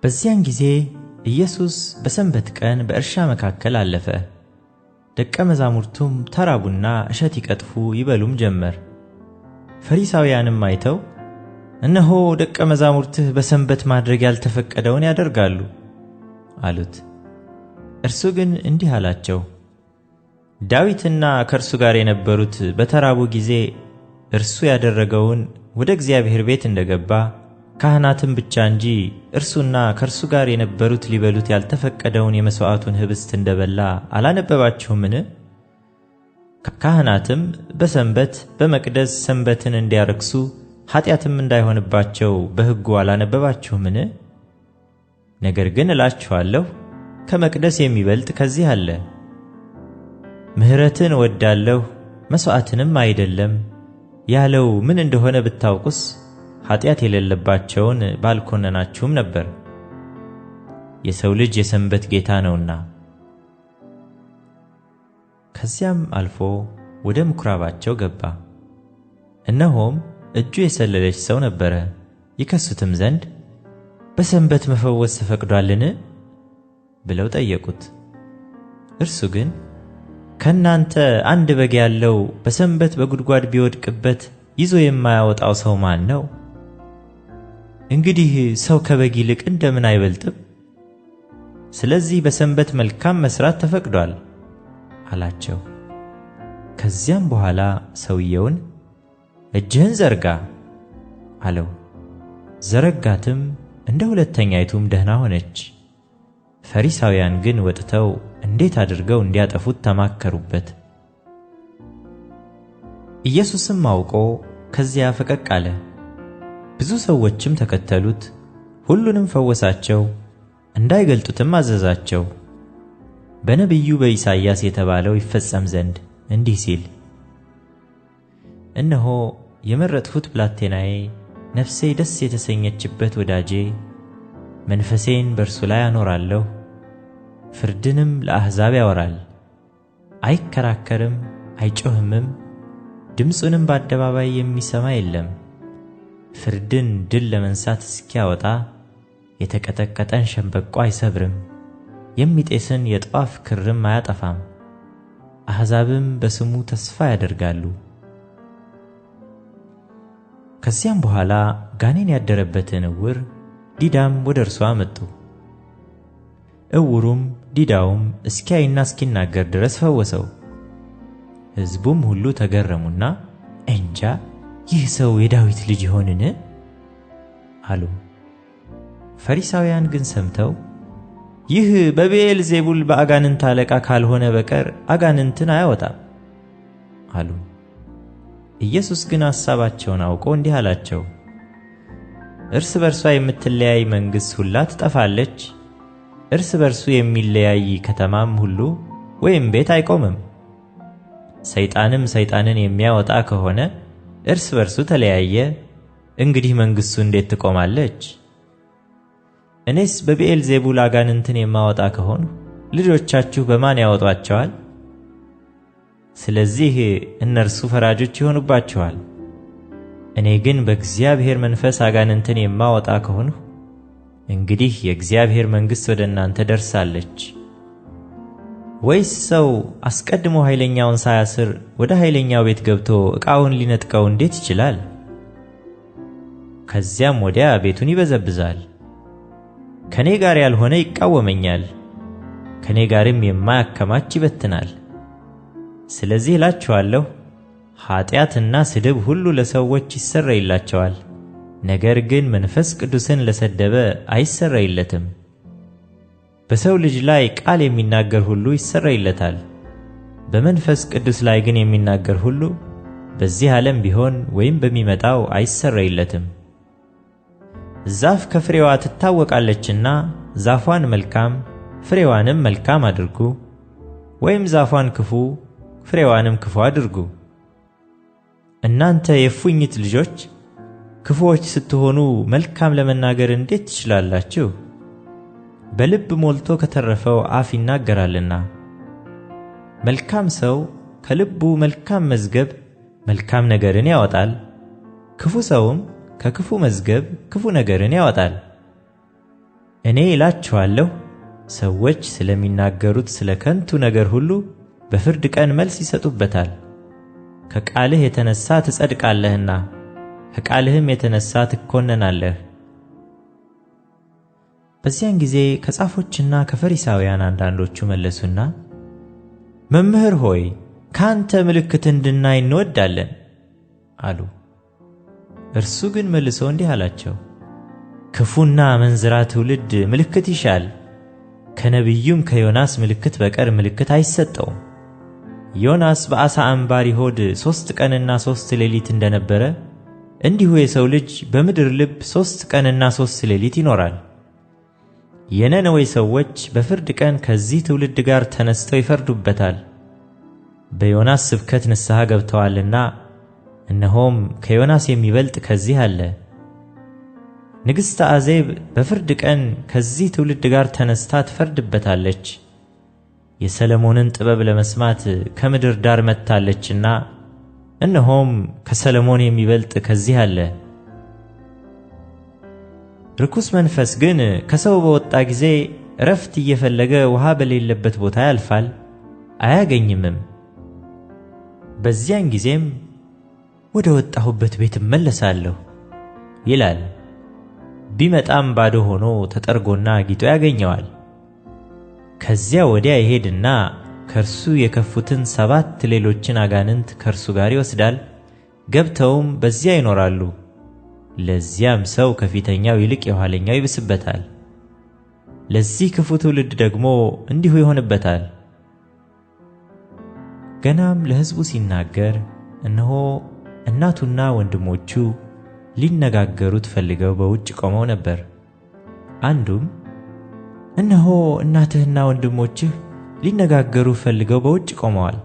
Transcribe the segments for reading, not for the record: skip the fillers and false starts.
በዚያን ጊዜ ኢየሱስ በሰንበት ቀን በእርሻ መካከል አለፈ። ደቀ መዛሙርቱም ተራቡና እሸት ይቀጥፉ ይበሉም ጀመር። ፈሪሳውያንም አይተው እነሆ ደቀ መዛሙርትህ በሰንበት ማድረግ ያልተፈቀደውን ያደርጋሉ አሉት። እርሱ ግን እንዲህ አላቸው፣ ዳዊትና ከእርሱ ጋር የነበሩት በተራቡ ጊዜ እርሱ ያደረገውን ወደ እግዚአብሔር ቤት እንደገባ ካህናትም ብቻ እንጂ እርሱና ከእርሱ ጋር የነበሩት ሊበሉት ያልተፈቀደውን የመሥዋዕቱን ኅብስት እንደበላ አላነበባችሁምን? ካህናትም በሰንበት በመቅደስ ሰንበትን እንዲያረክሱ ኃጢአትም እንዳይሆንባቸው በሕጉ አላነበባችሁምን? ነገር ግን እላችኋለሁ ከመቅደስ የሚበልጥ ከዚህ አለ። ምሕረትን እወዳለሁ መሥዋዕትንም አይደለም ያለው ምን እንደሆነ ብታውቁስ ኃጢአት የሌለባቸውን ባልኮነናችሁም ነበር። የሰው ልጅ የሰንበት ጌታ ነውና። ከዚያም አልፎ ወደ ምኵራባቸው ገባ። እነሆም እጁ የሰለለች ሰው ነበረ። ይከሱትም ዘንድ በሰንበት መፈወስ ተፈቅዷልን? ብለው ጠየቁት። እርሱ ግን ከእናንተ አንድ በግ ያለው በሰንበት በጉድጓድ ቢወድቅበት ይዞ የማያወጣው ሰው ማን ነው? እንግዲህ ሰው ከበግ ይልቅ እንደምን አይበልጥም? ስለዚህ በሰንበት መልካም መሥራት ተፈቅዷል አላቸው። ከዚያም በኋላ ሰውየውን እጅህን ዘርጋ አለው። ዘረጋትም፣ እንደ ሁለተኛይቱም ደህና ሆነች። ፈሪሳውያን ግን ወጥተው እንዴት አድርገው እንዲያጠፉት ተማከሩበት። ኢየሱስም አውቆ ከዚያ ፈቀቅ አለ። ብዙ ሰዎችም ተከተሉት። ሁሉንም ፈወሳቸው፣ እንዳይገልጡትም አዘዛቸው። በነቢዩ በኢሳይያስ የተባለው ይፈጸም ዘንድ እንዲህ ሲል፣ እነሆ የመረጥሁት ብላቴናዬ፣ ነፍሴ ደስ የተሰኘችበት ወዳጄ፣ መንፈሴን በእርሱ ላይ አኖራለሁ። ፍርድንም ለአሕዛብ ያወራል። አይከራከርም፣ አይጮህምም፣ ድምፁንም በአደባባይ የሚሰማ የለም። ፍርድን ድል ለመንሳት እስኪያወጣ የተቀጠቀጠን ሸምበቆ አይሰብርም፣ የሚጤስን የጧፍ ክርም አያጠፋም። አሕዛብም በስሙ ተስፋ ያደርጋሉ። ከዚያም በኋላ ጋኔን ያደረበትን ዕውር ዲዳም ወደ እርሱ አመጡ። ዕውሩም ዲዳውም እስኪያይና እስኪናገር ድረስ ፈወሰው። ሕዝቡም ሁሉ ተገረሙና እንጃ ይህ ሰው የዳዊት ልጅ ይሆንን አሉ። ፈሪሳውያን ግን ሰምተው ይህ በብዔል ዜቡል በአጋንንት አለቃ ካልሆነ በቀር አጋንንትን አያወጣም አሉ። ኢየሱስ ግን ሐሳባቸውን አውቆ እንዲህ አላቸው፣ እርስ በርሷ የምትለያይ መንግሥት ሁላ ትጠፋለች። እርስ በርሱ የሚለያይ ከተማም ሁሉ ወይም ቤት አይቆምም። ሰይጣንም ሰይጣንን የሚያወጣ ከሆነ እርስ በርሱ ተለያየ፣ እንግዲህ መንግሥቱ እንዴት ትቆማለች? እኔስ በብዔል ዜቡል አጋንንትን የማወጣ ከሆኑ ልጆቻችሁ በማን ያወጧቸዋል? ስለዚህ እነርሱ ፈራጆች ይሆኑባችኋል። እኔ ግን በእግዚአብሔር መንፈስ አጋንንትን የማወጣ ከሆንሁ እንግዲህ የእግዚአብሔር መንግሥት ወደ እናንተ ደርሳለች። ወይስ ሰው አስቀድሞ ኃይለኛውን ሳያስር ወደ ኃይለኛው ቤት ገብቶ ዕቃውን ሊነጥቀው እንዴት ይችላል? ከዚያም ወዲያ ቤቱን ይበዘብዛል። ከኔ ጋር ያልሆነ ይቃወመኛል፣ ከኔ ጋርም የማያከማች ይበትናል። ስለዚህ እላችኋለሁ ኃጢአትና ስድብ ሁሉ ለሰዎች ይሰረይላቸዋል፣ ነገር ግን መንፈስ ቅዱስን ለሰደበ አይሰረይለትም። በሰው ልጅ ላይ ቃል የሚናገር ሁሉ ይሰረይለታል፣ በመንፈስ ቅዱስ ላይ ግን የሚናገር ሁሉ በዚህ ዓለም ቢሆን ወይም በሚመጣው አይሰረይለትም። ዛፍ ከፍሬዋ ትታወቃለችና ዛፏን መልካም ፍሬዋንም መልካም አድርጉ፣ ወይም ዛፏን ክፉ ፍሬዋንም ክፉ አድርጉ። እናንተ የእፉኝት ልጆች ክፉዎች ስትሆኑ መልካም ለመናገር እንዴት ትችላላችሁ? በልብ ሞልቶ ከተረፈው አፍ ይናገራልና። መልካም ሰው ከልቡ መልካም መዝገብ መልካም ነገርን ያወጣል፣ ክፉ ሰውም ከክፉ መዝገብ ክፉ ነገርን ያወጣል። እኔ እላችኋለሁ ሰዎች ስለሚናገሩት ስለ ከንቱ ነገር ሁሉ በፍርድ ቀን መልስ ይሰጡበታል። ከቃልህ የተነሳ ትጸድቃለህና ከቃልህም የተነሳ ትኮነናለህ። በዚያን ጊዜ ከጻፎችና ከፈሪሳውያን አንዳንዶቹ መለሱና መምህር ሆይ ካንተ ምልክት እንድናይ እንወዳለን አሉ። እርሱ ግን መልሶ እንዲህ አላቸው፣ ክፉና አመንዝራ ትውልድ ምልክት ይሻል፣ ከነቢዩም ከዮናስ ምልክት በቀር ምልክት አይሰጠውም። ዮናስ በዓሣ አንባሪ ሆድ 3 ቀንና 3 ሌሊት እንደነበረ እንዲሁ የሰው ልጅ በምድር ልብ 3 ቀንና 3 ሌሊት ይኖራል። የነነዌ ሰዎች በፍርድ ቀን ከዚህ ትውልድ ጋር ተነስተው ይፈርዱበታል። በዮናስ ስብከት ንስሐ ገብተዋልና እነሆም ከዮናስ የሚበልጥ ከዚህ አለ። ንግሥተ አዜብ በፍርድ ቀን ከዚህ ትውልድ ጋር ተነስታ ትፈርድበታለች። የሰለሞንን ጥበብ ለመስማት ከምድር ዳር መጥታለችና እነሆም ከሰለሞን የሚበልጥ ከዚህ አለ። ርኩስ መንፈስ ግን ከሰው በወጣ ጊዜ እረፍት እየፈለገ ውሃ በሌለበት ቦታ ያልፋል፣ አያገኝምም። በዚያን ጊዜም ወደ ወጣሁበት ቤት እመለሳለሁ ይላል። ቢመጣም ባዶ ሆኖ ተጠርጎና ጊጦ ያገኘዋል። ከዚያ ወዲያ ይሄድና ከእርሱ የከፉትን 7 ሌሎችን አጋንንት ከእርሱ ጋር ይወስዳል፣ ገብተውም በዚያ ይኖራሉ። ለዚያም ሰው ከፊተኛው ይልቅ የኋለኛው ይብስበታል። ለዚህ ክፉ ትውልድ ደግሞ እንዲሁ ይሆንበታል። ገናም ለሕዝቡ ሲናገር እነሆ እናቱና ወንድሞቹ ሊነጋገሩት ፈልገው በውጭ ቆመው ነበር። አንዱም እነሆ እናትህና ወንድሞችህ ሊነጋገሩ ፈልገው በውጭ ቆመዋል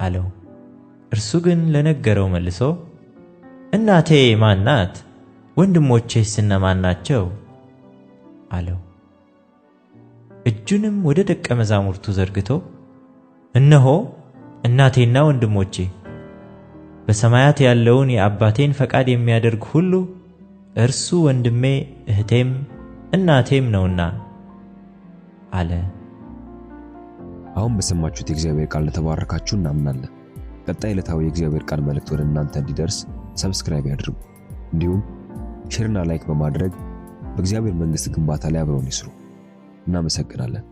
አለው። እርሱ ግን ለነገረው መልሶ እናቴ ማን ናት? ወንድሞቼስ እነማን ናቸው? አለው። እጁንም ወደ ደቀ መዛሙርቱ ዘርግቶ እነሆ እናቴና ወንድሞቼ፣ በሰማያት ያለውን የአባቴን ፈቃድ የሚያደርግ ሁሉ እርሱ ወንድሜ እህቴም እናቴም ነውና አለ። አሁን በሰማችሁት የእግዚአብሔር ቃል ለተባረካችሁ እናምናለን። ቀጣይ ዕለታዊ የእግዚአብሔር ቃል መልእክት ወደ እናንተ እንዲደርስ ሰብስክራይብ ያድርጉ። እንዲሁም ሼርና ላይክ በማድረግ በእግዚአብሔር መንግሥት ግንባታ ላይ አብረውን ይስሩ። እናመሰግናለን።